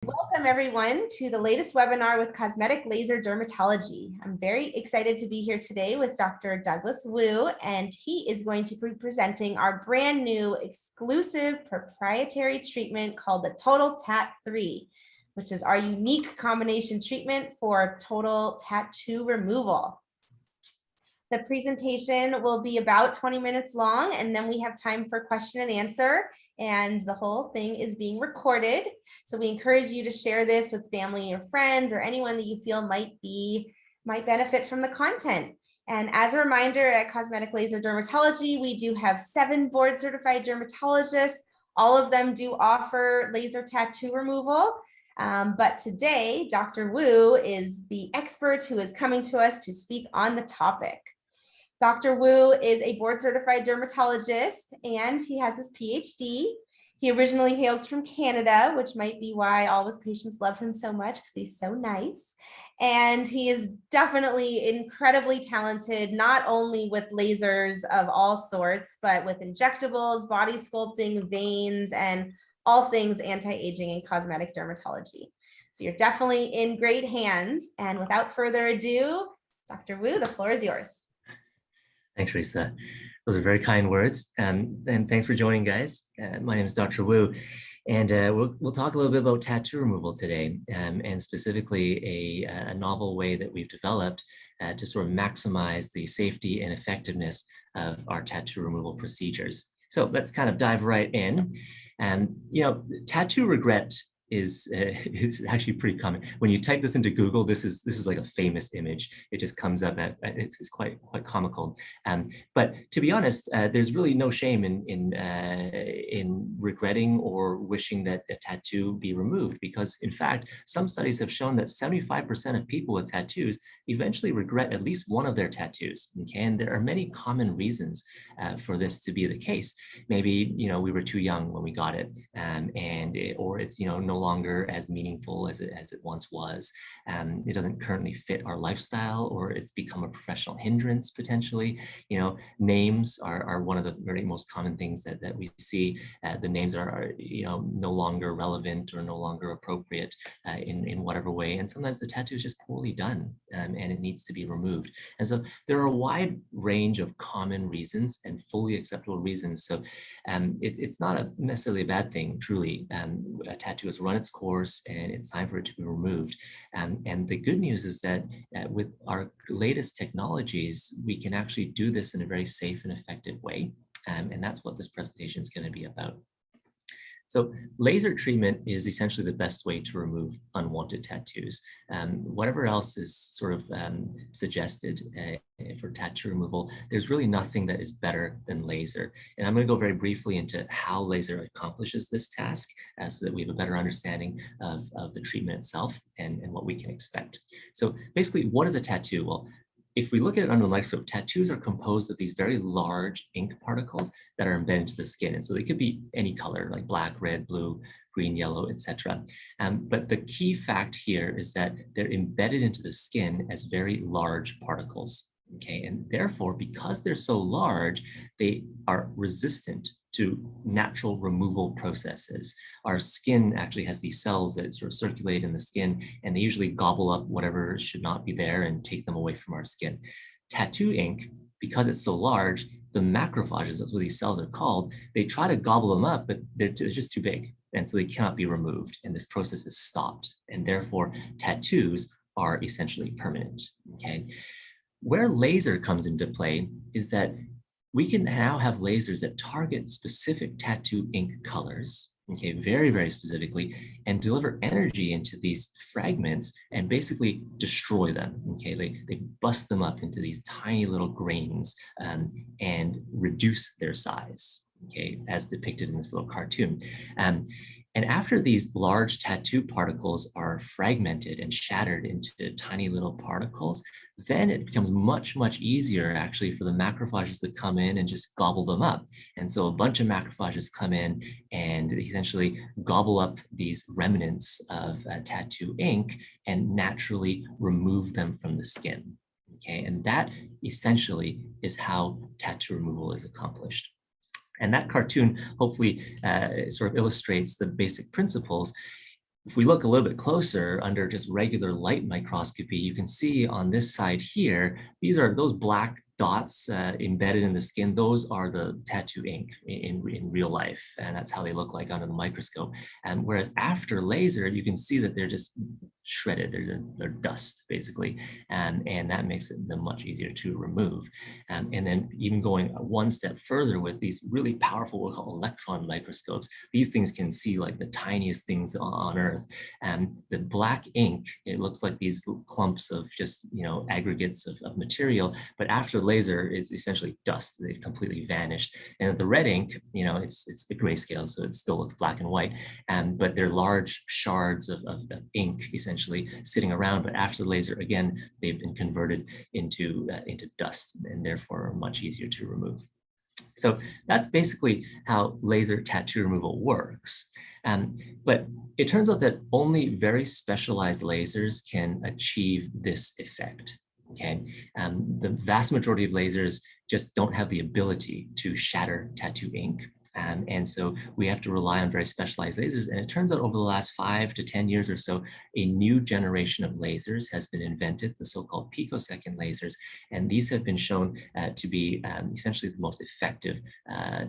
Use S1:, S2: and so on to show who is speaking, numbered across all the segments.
S1: Welcome everyone to the latest webinar with Cosmetic Laser Dermatology. I'm very excited to be here today with Dr. Douglas Wu, and he is going to be presenting our brand new exclusive proprietary treatment called the TotalTat3, which is our unique combination treatment for total tattoo removal. The presentation will be about 20 minutes long, and then we have time for question and answer, and the whole thing is being recorded. So we encourage you to share this with family or friends or anyone that you feel might benefit from the content. And as a reminder, at Cosmetic Laser Dermatology, we do have 7 board certified dermatologists. All of them do offer laser tattoo removal. But today, Dr. Wu is the expert who is coming to us to speak on the topic. Dr. Wu is a board certified dermatologist and he has his PhD. He originally hails from Canada, which might be why all his patients love him so much because he's so nice. And he is definitely incredibly talented, not only with lasers of all sorts, but with injectables, body sculpting, veins, and all things anti-aging and cosmetic dermatology. So you're definitely in great hands. And without further ado, Dr. Wu, the floor is yours.
S2: Thanks, Risa. Those are very kind words. And thanks for joining, guys. My name is Dr. Wu, and we'll talk a little bit about tattoo removal today, and specifically a novel way that we've developed to sort of maximize the safety and effectiveness of our tattoo removal procedures. So let's kind of dive right in. And, tattoo regret is actually pretty common. When you type this into Google, this is like a famous image. It just comes up. It's quite comical. But to be honest, there's really no shame in regretting or wishing that a tattoo be removed, because in fact, some studies have shown that 75% of people with tattoos eventually regret at least one of their tattoos. Okay, and there are many common reasons for this to be the case. Maybe we were too young when we got it, or it's no longer as meaningful as it once was. It doesn't currently fit our lifestyle, or it's become a professional hindrance potentially. Names are one of the very most common things that we see. The names are no longer relevant or no longer appropriate in whatever way, and sometimes the tattoo is just poorly done, and it needs to be removed. And so there are a wide range of common reasons and fully acceptable reasons. So it's not necessarily a bad thing, truly. A tattoo has run its course and it's time for it to be removed. And the good news is that with our latest technologies, we can actually do this in a very safe and effective way. And that's what this presentation is going to be about. So laser treatment is essentially the best way to remove unwanted tattoos. Whatever else is sort of suggested for tattoo removal, there's really nothing that is better than laser. And I'm going to go very briefly into how laser accomplishes this task so that we have a better understanding of the treatment itself and what we can expect. So basically, what is a tattoo? Well, if we look at it under the microscope, tattoos are composed of these very large ink particles that are embedded into the skin. And so they could be any color, like black, red, blue, green, yellow, etc. But the key fact here is that they're embedded into the skin as very large particles. Okay, and therefore, because they're so large, they are resistant to natural removal processes. Our skin actually has these cells that sort of circulate in the skin, and they usually gobble up whatever should not be there and take them away from our skin. Tattoo ink, because it's so large, the macrophages, that's what these cells are called, they try to gobble them up, but they're just too big. And so they cannot be removed. And this process is stopped. And therefore, tattoos are essentially permanent. Okay. Where laser comes into play is that we can now have lasers that target specific tattoo ink colors, okay, very, very specifically, and deliver energy into these fragments and basically destroy them, okay? They bust them up into these tiny little grains and reduce their size, okay, as depicted in this little cartoon. And after these large tattoo particles are fragmented and shattered into tiny little particles, then it becomes much, much easier actually for the macrophages to come in and just gobble them up. And so a bunch of macrophages come in and essentially gobble up these remnants of tattoo ink and naturally remove them from the skin. Okay, and that essentially is how tattoo removal is accomplished. And that cartoon hopefully sort of illustrates the basic principles. If we look a little bit closer under just regular light microscopy, you can see on this side here, these are those black dots embedded in the skin. Those are the tattoo ink in real life. And that's how they look like under the microscope. And whereas after laser, you can see that they're just shredded. They're dust, basically. And that makes them much easier to remove. And then even going one step further with these really powerful, what we call electron microscopes, these things can see like the tiniest things on Earth. And the black ink, it looks like these clumps of just, aggregates of material, but after laser, it's essentially dust. They've completely vanished. And the red ink, it's a grayscale, so it still looks black and white, but they're large shards of ink essentially sitting around. But after the laser, again, they've been converted into dust and therefore are much easier to remove. So that's basically how laser tattoo removal works. But it turns out that only very specialized lasers can achieve this effect. Okay, the vast majority of lasers just don't have the ability to shatter tattoo ink. And so we have to rely on very specialized lasers. And it turns out over the last 5 to 10 years or so, a new generation of lasers has been invented, the so-called picosecond lasers. And these have been shown to be essentially the most effective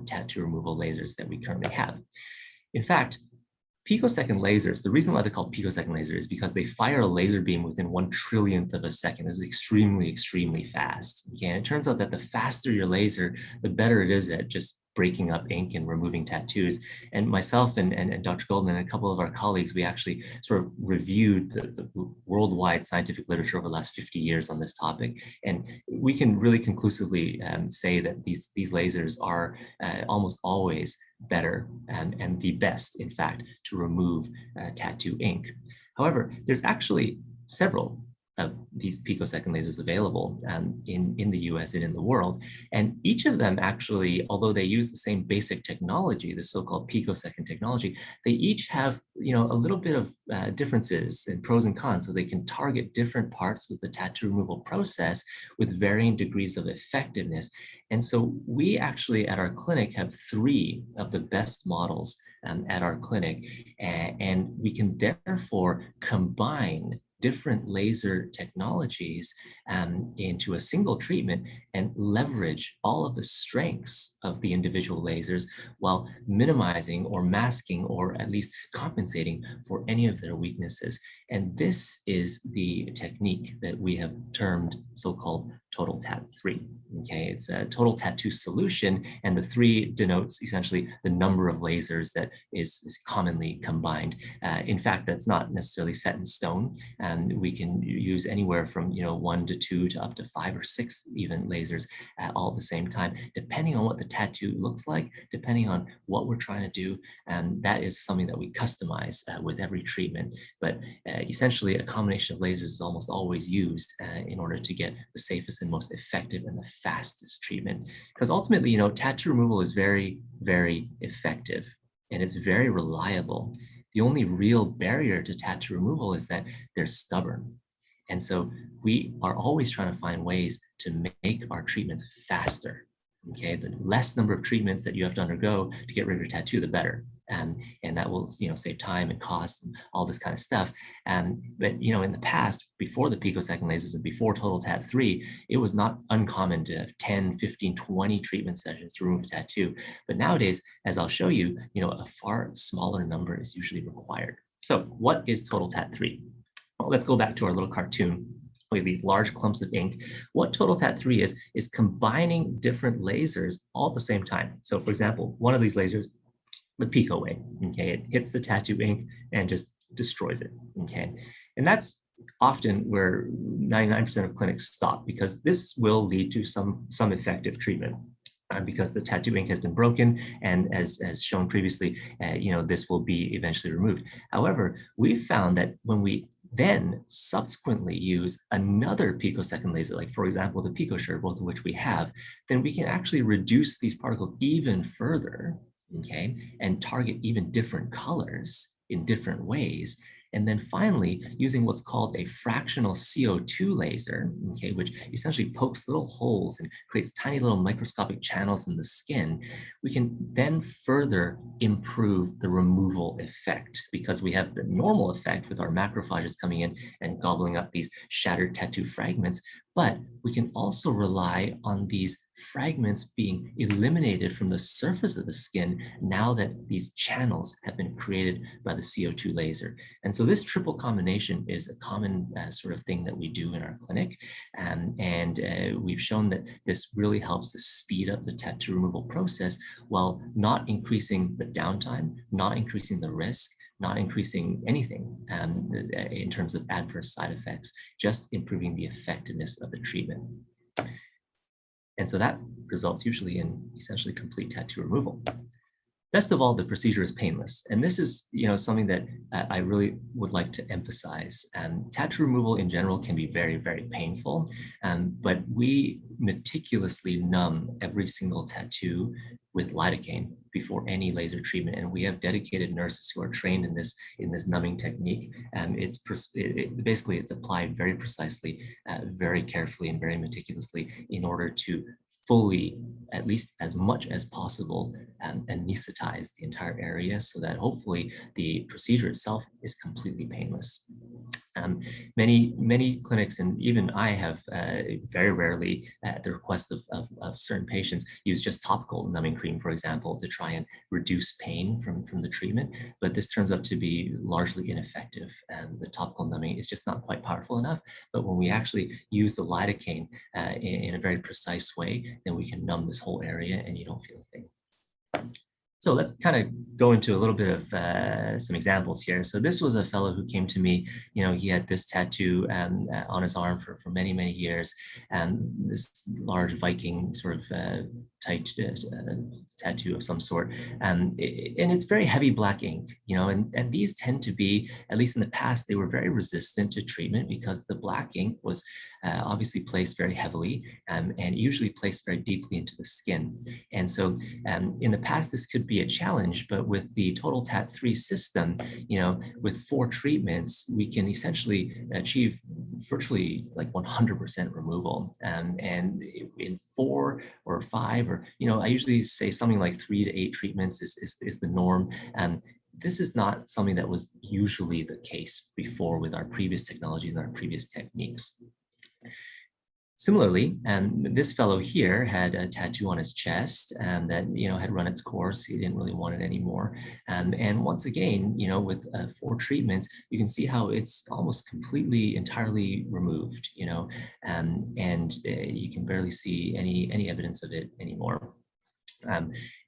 S2: tattoo removal lasers that we currently have. In fact, picosecond lasers, the reason why they're called picosecond lasers is because they fire a laser beam within 1/1,000,000th of a second. This is extremely, extremely fast. Okay, and it turns out that the faster your laser, the better it is at just breaking up ink and removing tattoos. And myself and Dr. Goldman and a couple of our colleagues, we actually sort of reviewed the worldwide scientific literature over the last 50 years on this topic. And we can really conclusively say that these lasers are almost always better and the best, in fact, to remove tattoo ink. However, there's actually several of these picosecond lasers available in the US and in the world. And each of them actually, although they use the same basic technology, the so-called picosecond technology, they each have a little bit of differences and pros and cons. So they can target different parts of the tattoo removal process with varying degrees of effectiveness. And so we actually at our clinic have 3 of the best models at our clinic. And we can therefore combine different laser technologies into a single treatment and leverage all of the strengths of the individual lasers while minimizing or masking or at least compensating for any of their weaknesses. And this is the technique that we have termed so-called TotalTat3. Okay, it's a total tattoo solution, and the 3 denotes essentially the number of lasers that is commonly combined. In fact, that's not necessarily set in stone. We can use anywhere from 1 to 2 to up to 5 or 6 even lasers all at the same time, depending on what the tattoo looks like, depending on what we're trying to do. And that is something that we customize with every treatment. But essentially, a combination of lasers is almost always used in order to get the safest and most effective and the fastest treatment. Because ultimately, tattoo removal is very, very effective and it's very reliable. The only real barrier to tattoo removal is that they're stubborn. And so we are always trying to find ways to make our treatments faster. Okay, the less number of treatments that you have to undergo to get rid of your tattoo, the better. And that will save time and cost and all this kind of stuff. But in the past, before the picosecond lasers and before TotalTat3, it was not uncommon to have 10, 15, 20 treatment sessions to remove a tattoo. But nowadays, as I'll show you, a far smaller number is usually required. So what is TotalTat3? Well, let's go back to our little cartoon. We have these large clumps of ink. What TotalTat3 is combining different lasers all at the same time. So for example, one of these lasers, the pico way, okay, it hits the tattoo ink and just destroys it, okay? And that's often where 99% of clinics stop, because this will lead to some effective treatment. Because the tattoo ink has been broken, and as shown previously, this will be eventually removed. However, we've found that when we then subsequently use another picosecond laser, like for example, the PicoSure, both of which we have, then we can actually reduce these particles even further, okay, and target even different colors in different ways. And then finally, using what's called a fractional CO2 laser, okay, which essentially pokes little holes and creates tiny little microscopic channels in the skin, we can then further improve the removal effect, because we have the normal effect with our macrophages coming in and gobbling up these shattered tattoo fragments. But we can also rely on these fragments being eliminated from the surface of the skin now that these channels have been created by the CO2 laser. And so this triple combination is a common sort of thing that we do in our clinic. And we've shown that this really helps to speed up the tattoo removal process while not increasing the downtime, not increasing the risk, not increasing anything in terms of adverse side effects, just improving the effectiveness of the treatment. And so that results usually in essentially complete tattoo removal. Best of all, the procedure is painless. And this is, something that I really would like to emphasize. Tattoo removal in general can be very, very painful, but we meticulously numb every single tattoo with lidocaine before any laser treatment. And we have dedicated nurses who are trained in this numbing technique. Basically, it's applied very precisely, very carefully, and very meticulously in order to fully, at least as much as possible, anesthetize the entire area so that hopefully the procedure itself is completely painless. Many clinics, and even I have very rarely, at the request of certain patients, use just topical numbing cream, for example, to try and reduce pain from the treatment. But this turns out to be largely ineffective. The topical numbing is just not quite powerful enough. But when we actually use the lidocaine in a very precise way, then we can numb this whole area and you don't feel a thing. So let's kind of go into a little bit of some examples here. So this was a fellow who came to me, he had this tattoo on his arm for many, many years, and this large Viking sort of tight tattoo of some sort. And it's very heavy black ink, and these tend to be, at least in the past, they were very resistant to treatment because the black ink was obviously placed very heavily and usually placed very deeply into the skin. And so in the past, this could be a challenge, but with the TotalTat3 system, with 4 treatments, we can essentially achieve virtually like 100% removal. And in 4 or 5, or, I usually say something like 3 to 8 treatments is the norm. This is not something that was usually the case before with our previous technologies and our previous techniques. Similarly, this fellow here had a tattoo on his chest that had run its course. He didn't really want it anymore. And once again, with 4 treatments, you can see how it's almost completely, entirely removed. And you can barely see any evidence of it anymore.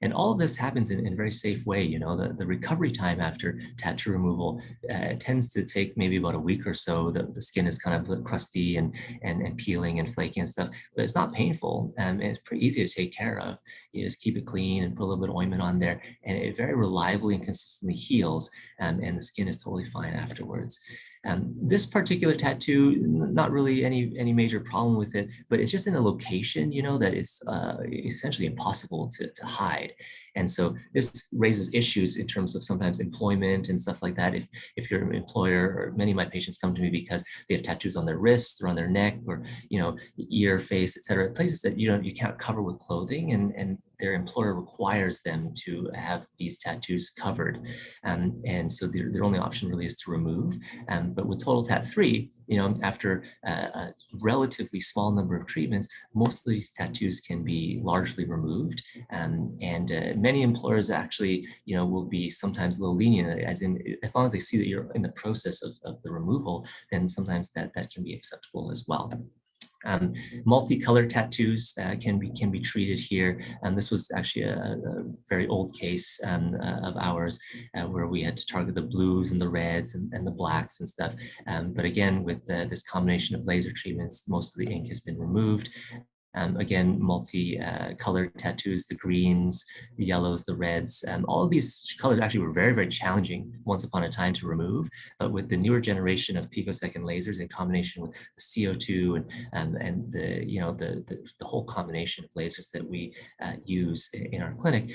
S2: And all of this happens in a very safe way. The recovery time after tattoo removal tends to take maybe about a week or so. The skin is kind of crusty and peeling and flaky and stuff, but it's not painful. And it's pretty easy to take care of. You just keep it clean and put a little bit of ointment on there, and it very reliably and consistently heals, and the skin is totally fine afterwards. This particular tattoo, not really any major problem with it, but it's just in a location, that is essentially impossible to hide. And so this raises issues in terms of sometimes employment and stuff like that. If your employer, or many of my patients come to me because they have tattoos on their wrists or on their neck, or ear, face, etc., places that you can't cover with clothing, and their employer requires them to have these tattoos covered. And so their only option really is to remove. But with TotalTat3, after a relatively small number of treatments, most of these tattoos can be largely removed. And many employers actually, will be sometimes a little lenient, as long as they see that you're in the process of the removal, then sometimes that can be acceptable as well. Multicolored tattoos can be treated here. And this was actually a very old case of ours where we had to target the blues and the reds and the blacks and stuff. But again, with this combination of laser treatments, most of the ink has been removed. Again, multi-colored tattoos, the greens, the yellows, the reds. All of these colors actually were very, very challenging once upon a time to remove. But with the newer generation of picosecond lasers in combination with the CO2 and the whole combination of lasers that we use in our clinic,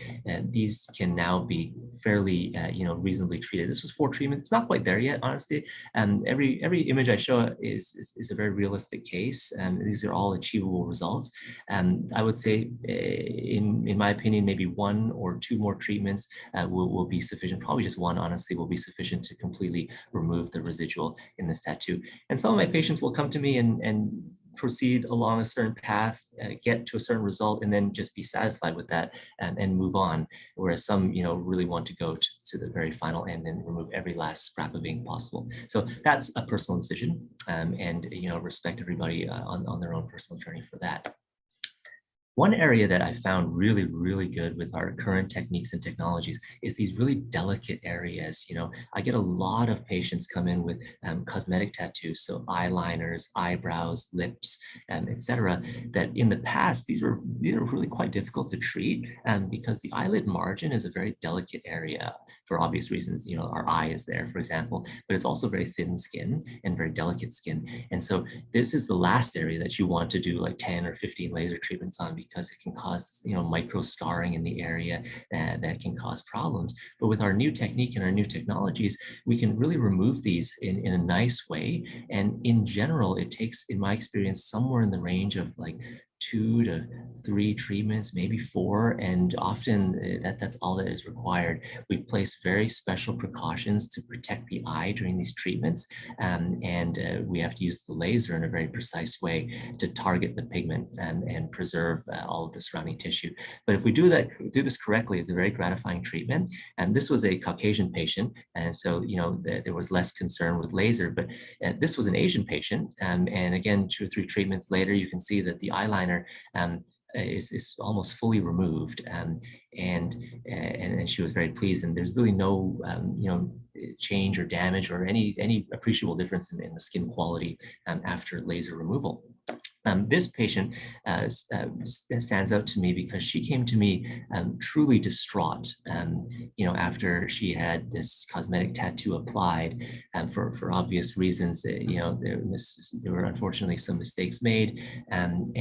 S2: these can now be fairly reasonably treated. This was 4 treatments. It's not quite there yet, honestly. Every image I show is a very realistic case, and these are all achievable results. I would say, in my opinion, maybe 1 or 2 more treatments will be sufficient. Probably just 1, honestly, will be sufficient to completely remove the residual in this tattoo. And some of my patients will come to me and proceed along a certain path, get to a certain result, and then just be satisfied with that and move on. Whereas some, really want to go to the very final end and remove every last scrap of ink possible. So that's a personal decision, and respect everybody on their own personal journey for that. One area that I found really, really good with our current techniques and technologies is these really delicate areas. I get a lot of patients come in with cosmetic tattoos, so eyeliners, eyebrows, lips, etc. That in the past, these were really quite difficult to treat because the eyelid margin is a very delicate area for obvious reasons. Our eye is there, for example, but it's also very thin skin and very delicate skin. And so this is the last area that you want to do like 10 or 15 laser treatments on, because it can cause micro scarring in the area that can cause problems. But with our new technique and our new technologies, we can really remove these in a nice way. And in general, it takes, in my experience, somewhere in the range of like 2 to 3 treatments, maybe 4, and often that's all that is required. We place very special precautions to protect the eye during these treatments, and we have to use the laser in a very precise way to target the pigment and preserve all of the surrounding tissue. But if we do this correctly, it's a very gratifying treatment. And this was a Caucasian patient, and so there was less concern with laser. But this was an Asian patient, and again, 2 or 3 treatments later, you can see that the eyeliner is almost fully removed, and she was very pleased. And there's really no change or damage or any appreciable difference in the skin quality after laser removal. This patient stands out to me because she came to me truly distraught, after she had this cosmetic tattoo applied, for obvious reasons. There were unfortunately some mistakes made, and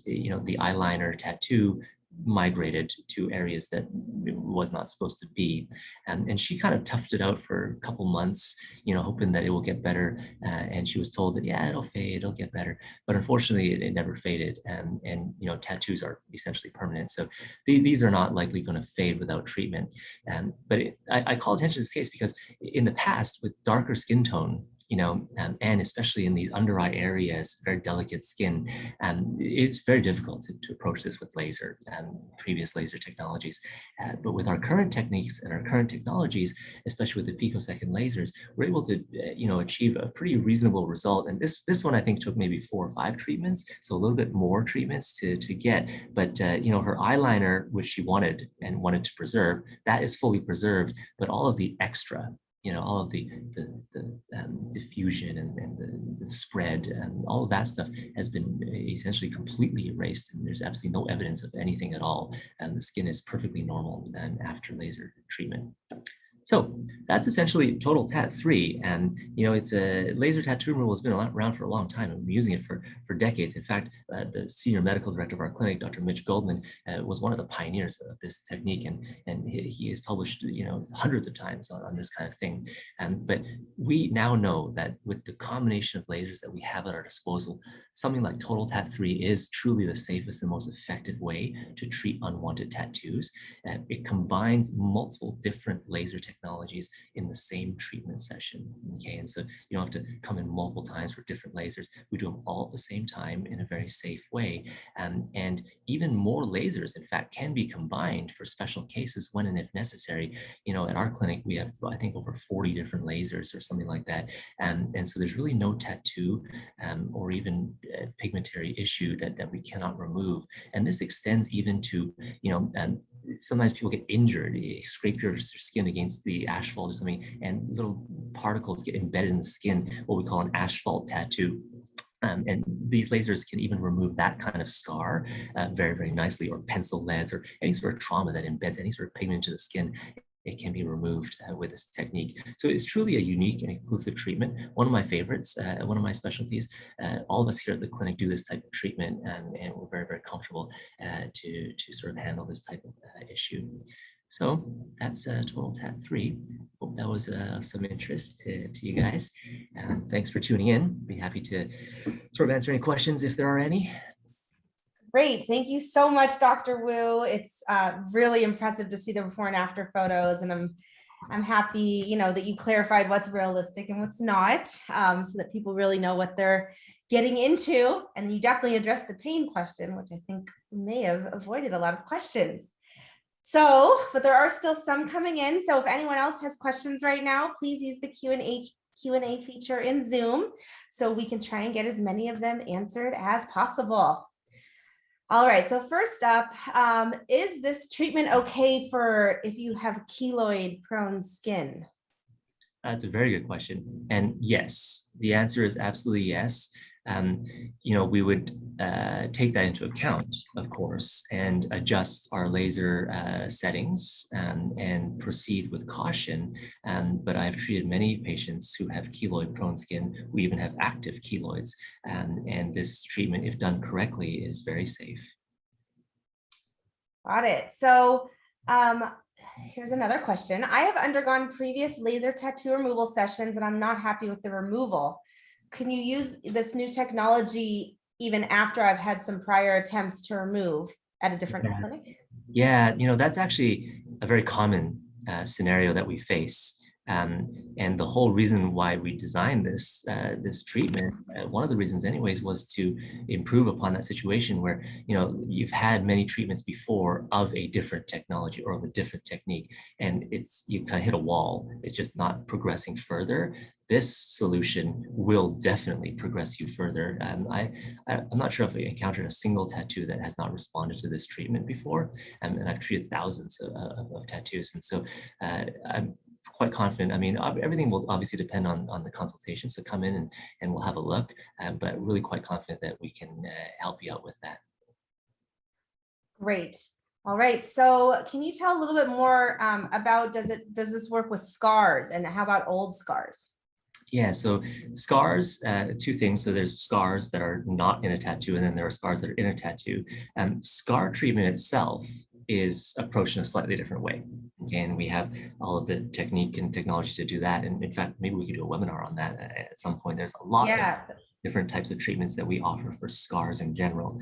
S2: the eyeliner tattoo migrated to areas that it was not supposed to be. And she kind of toughed it out for a couple months, hoping that it will get better. And she was told that, yeah, it'll fade, it'll get better. But unfortunately, it never faded. And tattoos are essentially permanent. So these are not likely going to fade without treatment. But I call attention to this case because in the past, with darker skin tone, and especially in these under eye areas, very delicate skin, it's very difficult to approach this with laser, previous laser technologies. But with our current techniques and our current technologies, especially with the picosecond lasers, we're able to, achieve a pretty reasonable result. And this one, I think, took maybe 4 or 5 treatments, so a little bit more treatments to get. But her eyeliner, which she wanted to preserve, that is fully preserved. But all of the extra, all of the diffusion and the spread and all of that stuff has been essentially completely erased, and there's absolutely no evidence of anything at all. And the skin is perfectly normal after laser treatment. So that's essentially TotalTat3. And, it's a laser tattoo removal has been around for a long time. We've been using it for decades. In fact, the senior medical director of our clinic, Dr. Mitch Goldman, was one of the pioneers of this technique. And he has published, hundreds of times on this kind of thing. But we now know that with the combination of lasers that we have at our disposal, something like TotalTat3 is truly the safest and most effective way to treat unwanted tattoos. It combines multiple different laser technologies in the same treatment session. Okay, and so you don't have to come in multiple times for different lasers. We do them all at the same time in a very safe way. And even more lasers, in fact, can be combined for special cases when and if necessary. At our clinic, we have, I think, over 40 different lasers or something like that. And so there's really no tattoo or even pigmentary issue that we cannot remove. And this extends even to, sometimes people get injured, you scrape your skin against the asphalt or something, and little particles get embedded in the skin, what we call an asphalt tattoo. And these lasers can even remove that kind of scar very, very nicely, or pencil leads, or any sort of trauma that embeds any sort of pigment into the skin. It can be removed with this technique. So it's truly a unique and exclusive treatment. One of my favorites, one of my specialties. All of us here at the clinic do this type of treatment, and we're very, very comfortable to sort of handle this type of issue. So that's TotalTat3. Hope that was some interest to you guys. Thanks for tuning in. Be happy to sort of answer any questions if there are any.
S1: Great. Thank you so much, Dr. Wu. It's really impressive to see the before and after photos, and I'm happy, that you clarified what's realistic and what's not, so that people really know what they're getting into. And you definitely addressed the pain question, which I think may have avoided a lot of questions. So, but there are still some coming in. So if anyone else has questions right now, please use the Q&A feature in Zoom so we can try and get as many of them answered as possible. All right, so first up, is this treatment okay for if you have keloid prone skin?
S2: That's a very good question. And yes, the answer is absolutely yes. We would take that into account, of course, and adjust our laser settings and proceed with caution. But I've treated many patients who have keloid prone skin. We even have active keloids. And this treatment, if done correctly, is very safe.
S1: Got it. So here's another question. I have undergone previous laser tattoo removal sessions and I'm not happy with the removal. Can you use this new technology even after I've had some prior attempts to remove at a different clinic?
S2: Yeah, that's actually a very common scenario that we face. And the whole reason why we designed this treatment, one of the reasons anyways, was to improve upon that situation where, you've had many treatments before of a different technology or of a different technique, and you kind of hit a wall. It's just not progressing further. This solution will definitely progress you further. I'm not sure if I encountered a single tattoo that has not responded to this treatment before, and I've treated thousands of tattoos, and so I'm quite confident. I mean, everything will obviously depend on the consultation, so come in and we'll have a look, but really quite confident that we can help you out with that.
S1: Great. All right. So can you tell a little bit more about, does this work with scars, and how about old scars?
S2: Yeah, so scars, two things. So there's scars that are not in a tattoo, and then there are scars that are in a tattoo. Scar treatment itself is approached in a slightly different way. Okay, and we have all of the technique and technology to do that. And in fact, maybe we could do a webinar on that at some point. There's a lot of different types of treatments that we offer for scars in general.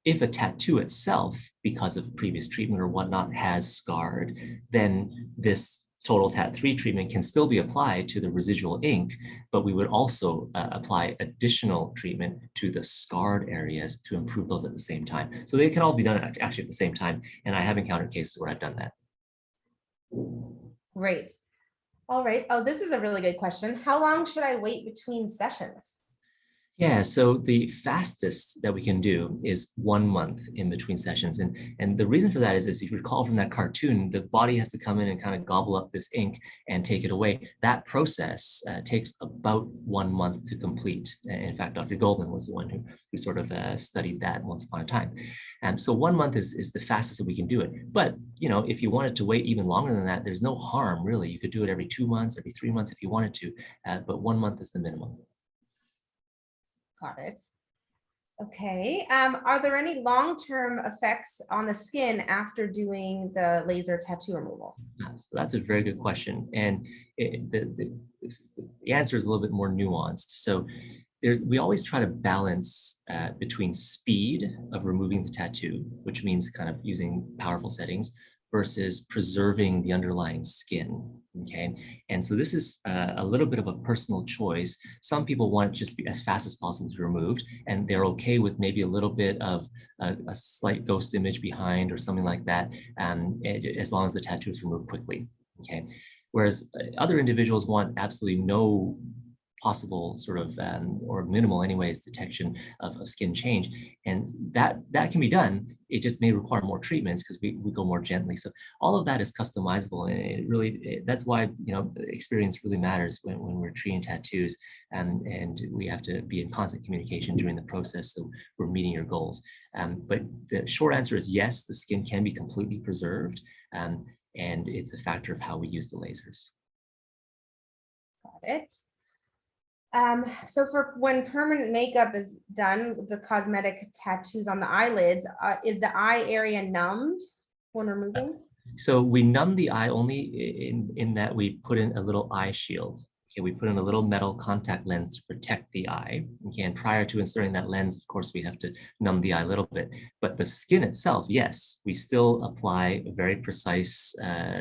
S2: If a tattoo itself, because of previous treatment or whatnot, has scarred, then this TotalTat3 treatment can still be applied to the residual ink, but we would also apply additional treatment to the scarred areas to improve those at the same time. So they can all be done actually at the same time. And I have encountered cases where I've done that.
S1: Great. All right. Oh, this is a really good question. How long should I wait between sessions?
S2: Yeah, so the fastest that we can do is 1 month in between sessions. And the reason for that is, if you recall from that cartoon, the body has to come in and kind of gobble up this ink and take it away. That process takes about 1 month to complete. In fact, Dr. Goldman was the one who sort of studied that once upon a time. So 1 month is the fastest that we can do it. But, if you wanted to wait even longer than that, there's no harm, really. You could do it every 2 months, every 3 months if you wanted to, but 1 month is the minimum.
S1: Got it. Okay. Are there any long-term effects on the skin after doing the laser tattoo removal?
S2: So that's a very good question. And the answer is a little bit more nuanced. So we always try to balance between speed of removing the tattoo, which means kind of using powerful settings, versus preserving the underlying skin. Okay, and so this is a little bit of a personal choice. Some people want it just to be as fast as possible to be removed, and they're okay with maybe a little bit of a slight ghost image behind or something like that, as long as the tattoo is removed quickly. Okay, whereas other individuals want absolutely no possible sort of, or minimal anyways, detection of skin change. And that can be done. It just may require more treatments because we go more gently. So all of that is customizable. And that's why, experience really matters when we're treating tattoos. And we have to be in constant communication during the process so we're meeting your goals. But the short answer is yes, the skin can be completely preserved. And it's a factor of how we use the lasers.
S1: Got it. So for when permanent makeup is done, the cosmetic tattoos on the eyelids, is the eye area numbed when removing?
S2: So we numb the eye only in that we put in a little eye shield. Okay, we put in a little metal contact lens to protect the eye. Okay, and prior to inserting that lens, of course, we have to numb the eye a little bit. But the skin itself, yes, we still apply a very precise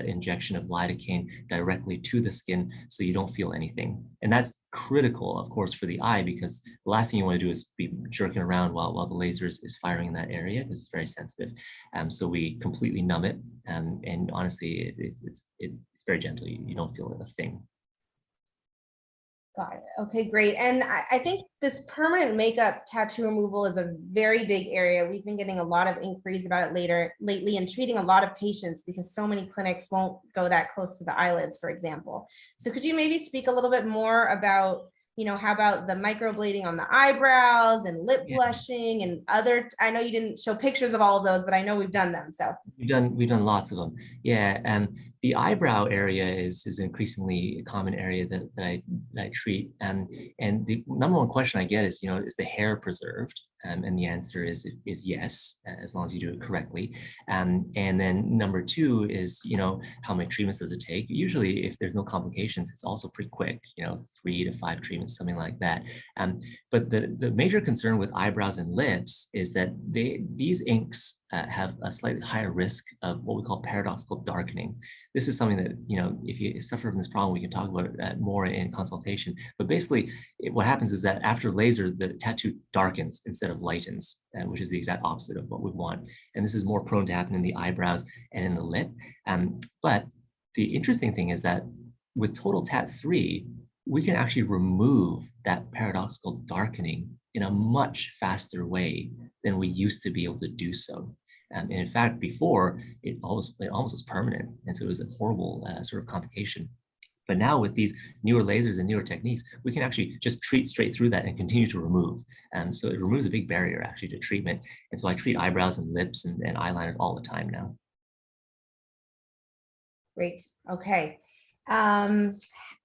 S2: injection of lidocaine directly to the skin so you don't feel anything. And that's critical, of course, for the eye, because the last thing you want to do is be jerking around while the laser is firing in that area because it's very sensitive. So we completely numb it. And honestly, it's very gentle. You don't feel a thing.
S1: Got it. Okay, great. And I think this permanent makeup tattoo removal is a very big area. We've been getting a lot of inquiries about it lately and treating a lot of patients because so many clinics won't go that close to the eyelids, for example. So could you maybe speak a little bit more about, how about the microblading on the eyebrows and lip blushing and other, I know you didn't show pictures of all of those, but I know we've done them. So
S2: we've done lots of them. Yeah. The eyebrow area is an increasingly common area that I treat. And the number one question I get is, is the hair preserved? And the answer is yes, as long as you do it correctly. And then number two is, how many treatments does it take? Usually, if there's no complications, it's also pretty quick, 3 to 5 treatments, something like that. But the major concern with eyebrows and lips is that these inks have a slightly higher risk of what we call paradoxical darkening. This is something that, if you suffer from this problem, we can talk about it more in consultation. But basically, what happens is that after laser, the tattoo darkens instead of lightens, which is the exact opposite of what we want. And this is more prone to happen in the eyebrows and in the lip. But the interesting thing is that with TotalTat3, we can actually remove that paradoxical darkening in a much faster way than we used to be able to do so. And in fact, before, it almost was permanent. And so it was a horrible sort of complication. But now with these newer lasers and newer techniques, we can actually just treat straight through that and continue to remove. So it removes a big barrier actually to treatment. And so I treat eyebrows and lips and eyeliners all the time now.
S1: great. Okay.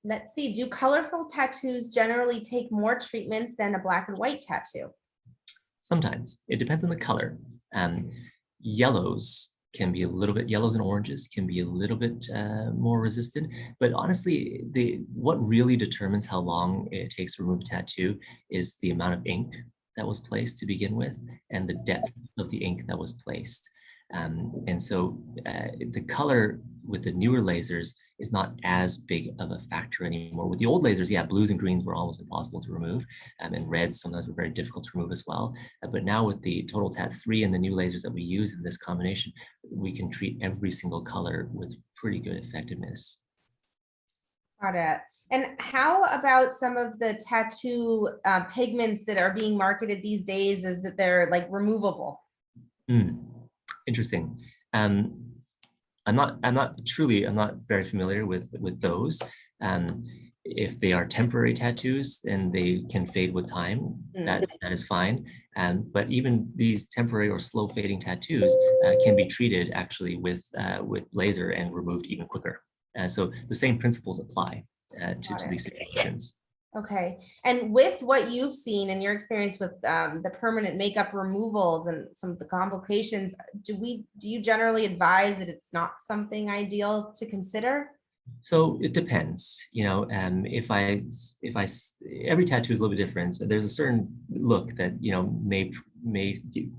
S1: Let's see. Do colorful tattoos generally take more treatments than a black and white tattoo?
S2: Sometimes. It depends on the color. Yellows and oranges can be a little bit more resistant, but honestly, what really determines how long it takes to remove a tattoo is the amount of ink that was placed to begin with and the depth of the ink that was placed. And so the color with the newer lasers is not as big of a factor anymore. With the old lasers, yeah, blues and greens were almost impossible to remove, and reds sometimes were very difficult to remove as well. But now with the TotalTat3 and the new lasers that we use in this combination, we can treat every single color with pretty good effectiveness.
S1: Got it. And how about some of the tattoo pigments that are being marketed these days is that they're like removable?
S2: Interesting. I'm not very familiar with those. If they are temporary tattoos, then they can fade with time. That is fine. But even these temporary or slow fading tattoos can be treated actually with laser and removed even quicker. So the same principles apply to these situations.
S1: Okay. And with what you've seen and your experience with the permanent makeup removals and some of the complications, do you generally advise that it's not something ideal to consider?
S2: So it depends, if every tattoo is a little bit different. So there's a certain look that,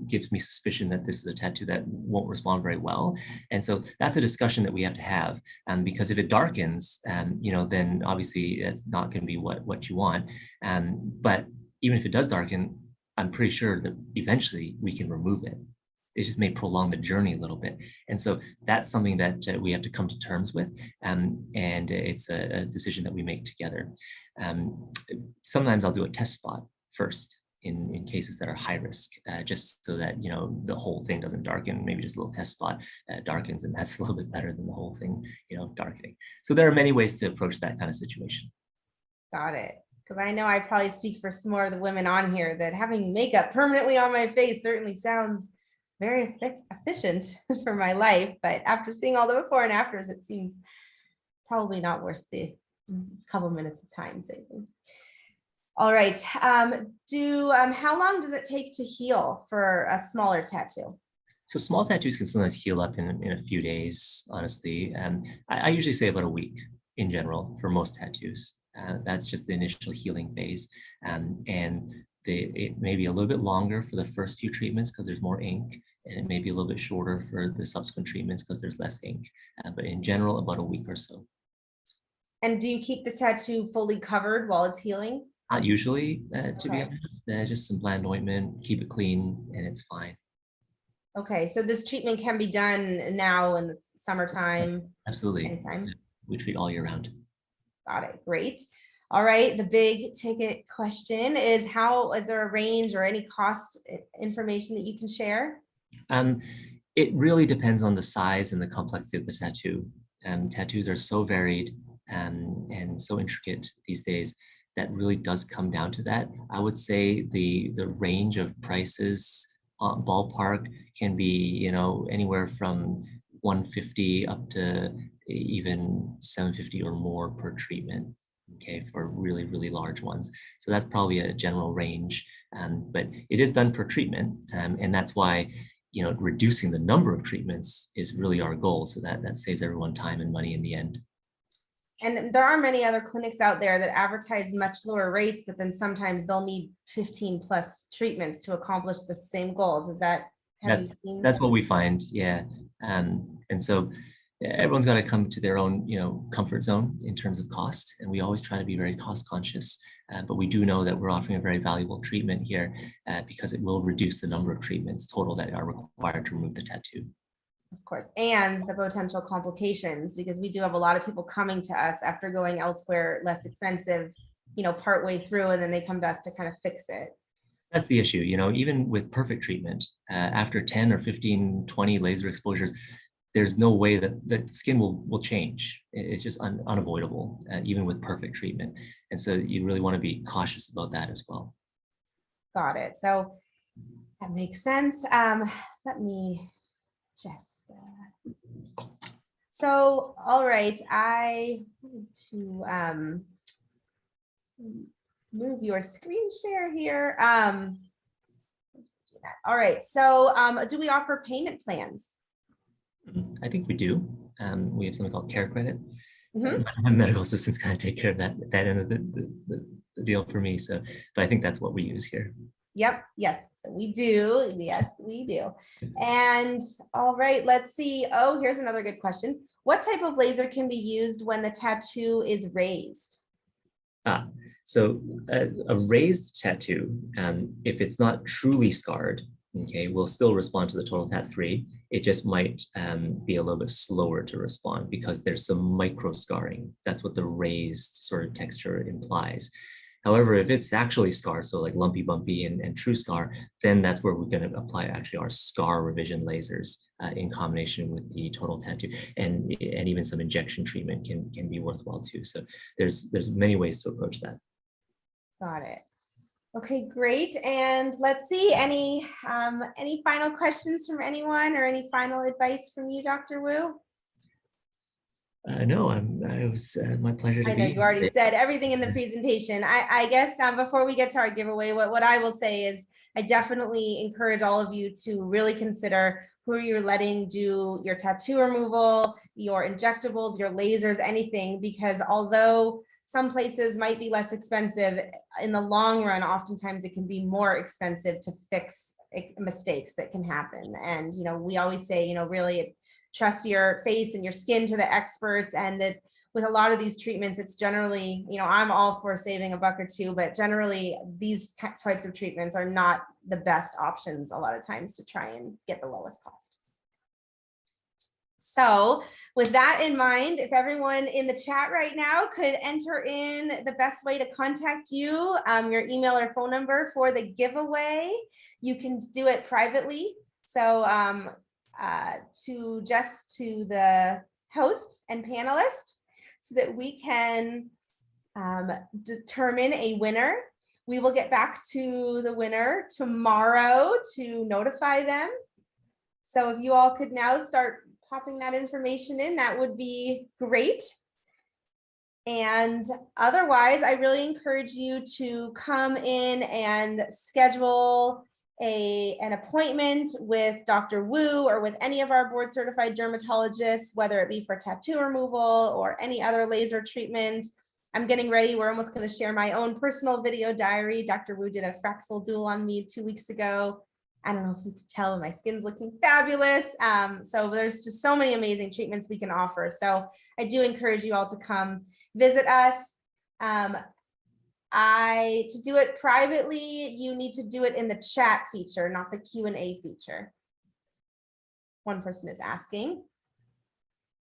S2: gives me suspicion that this is a tattoo that won't respond very well. And so that's a discussion that we have to have. Because if it darkens, then obviously it's not going to be what you want. But even if it does darken, I'm pretty sure that eventually we can remove it. it just may prolong the journey a little bit. And so that's something that we have to come to terms with. And it's a decision that we make together. Sometimes I'll do a test spot first in cases that are high risk, just so that, the whole thing doesn't darken. Maybe just a little test spot darkens, and that's a little bit better than the whole thing, darkening. So there are many ways to approach that kind of situation.
S1: Got it. Because I know I probably speak for some more of the women on here that having makeup permanently on my face certainly sounds very efficient for my life. But after seeing all the before and afters, it seems probably not worth the couple minutes of time saving. All right. How long does it take to heal for a smaller tattoo?
S2: So small tattoos can sometimes heal up in a few days, honestly. And I usually say about a week in general for most tattoos. That's just the initial healing phase. And it may be a little bit longer for the first few treatments because there's more ink, and it may be a little bit shorter for the subsequent treatments because there's less ink. But in general, about a week or so.
S1: And do you keep the tattoo fully covered while it's healing?
S2: Not usually, to be honest, just some bland ointment, keep it clean, and it's fine.
S1: Okay, so this treatment can be done now in the summertime?
S2: Absolutely.
S1: Anytime?
S2: We treat all year round.
S1: Got it. Great. All right. The big ticket question is is there a range or any cost information that you can share?
S2: It really depends on the size and the complexity of the tattoo. Tattoos are so varied and so intricate these days that really does come down to that. I would say the range of prices ballpark can be, anywhere from 150 up to even 750 or more per treatment, okay, for really, really large ones. So that's probably a general range, but it is done per treatment. And that's why, reducing the number of treatments is really our goal. So that saves everyone time and money in the end.
S1: And there are many other clinics out there that advertise much lower rates, but then sometimes they'll need 15 plus treatments to accomplish the same goals. Is that,
S2: that's what we find. Yeah. And so everyone's got to come to their own, comfort zone in terms of cost. And we always try to be very cost conscious. But we do know that we're offering a very valuable treatment here because it will reduce the number of treatments total that are required to remove the tattoo.
S1: Of course, and the potential complications, because we do have a lot of people coming to us after going elsewhere, less expensive, part way through, and then they come to us to kind of fix it.
S2: That's the issue, even with perfect treatment, after 10 or 15, 20 laser exposures, there's no way that the skin will change. It's just unavoidable, even with perfect treatment. And so you really want to be cautious about that as well.
S1: Got it. So that makes sense. Let me just all right, I need to move your screen share here. All right, so do we offer payment plans?
S2: I think we do. We have something called care credit.
S1: Mm-hmm.
S2: My medical assistants kind of take care of that end of the deal for me. So, but I think that's what we use here.
S1: Yep. Yes. So we do. Yes, we do. And all right, let's see. Oh, here's another good question. What type of laser can be used when the tattoo is raised?
S2: So a raised tattoo, if it's not truly scarred, okay, will still respond to the TotalTat3. It just might be a little bit slower to respond because there's some micro scarring. That's what the raised sort of texture implies. However, if it's actually scar, so like lumpy, bumpy, and true scar, then that's where we're going to apply actually our scar revision lasers in combination with the TotalTat2, and even some injection treatment can be worthwhile too. So there's many ways to approach that.
S1: Got it. Okay, great. And let's see, any final questions from anyone or any final advice from you, Dr. Wu?
S2: No, it was my pleasure to be.
S1: I know you already said everything in the presentation. I guess before we get to our giveaway, what I will say is I definitely encourage all of you to really consider who you're letting do your tattoo removal, your injectables, your lasers, anything, because although some places might be less expensive, in the long run, oftentimes it can be more expensive to fix mistakes that can happen. And, we always say, really trust your face and your skin to the experts, and that with a lot of these treatments, it's generally, I'm all for saving a buck or two, but generally these types of treatments are not the best options a lot of times to try and get the lowest cost. So with that in mind, if everyone in the chat right now could enter in the best way to contact you, your email or phone number for the giveaway, you can do it privately. So to the host and panelist, so that we can determine a winner. We will get back to the winner tomorrow to notify them. So if you all could now start popping that information in, that would be great. And otherwise, I really encourage you to come in and schedule an appointment with Dr. Wu or with any of our board certified dermatologists, whether it be for tattoo removal or any other laser treatment. I'm getting ready. We're almost going to share my own personal video diary. Dr. Wu did a Fraxel duel on me 2 weeks ago. I don't know if you could tell, my skin's looking fabulous. So there's just so many amazing treatments we can offer. So I do encourage you all to come visit us. To do it privately, you need to do it in the chat feature, not the Q&A feature. One person is asking.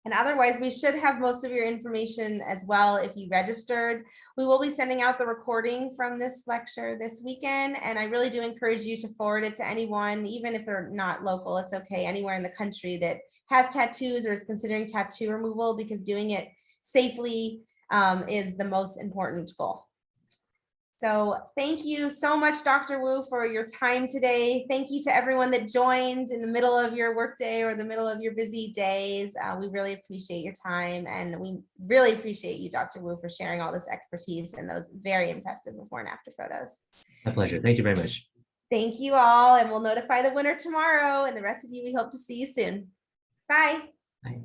S1: And otherwise, we should have most of your information as well if you registered. We will be sending out the recording from this lecture this weekend, and I really do encourage you to forward it to anyone, even if they're not local, it's okay, anywhere in the country that has tattoos or is considering tattoo removal, because doing it safely is the most important goal. So thank you so much, Dr. Wu, for your time today. Thank you to everyone that joined in the middle of your workday or the middle of your busy days. We really appreciate your time, and we really appreciate you, Dr. Wu, for sharing all this expertise and those very impressive before and after photos.
S2: My pleasure. Thank you very much.
S1: Thank you all, and we'll notify the winner tomorrow, and the rest of you, we hope to see you soon. Bye.
S2: Bye.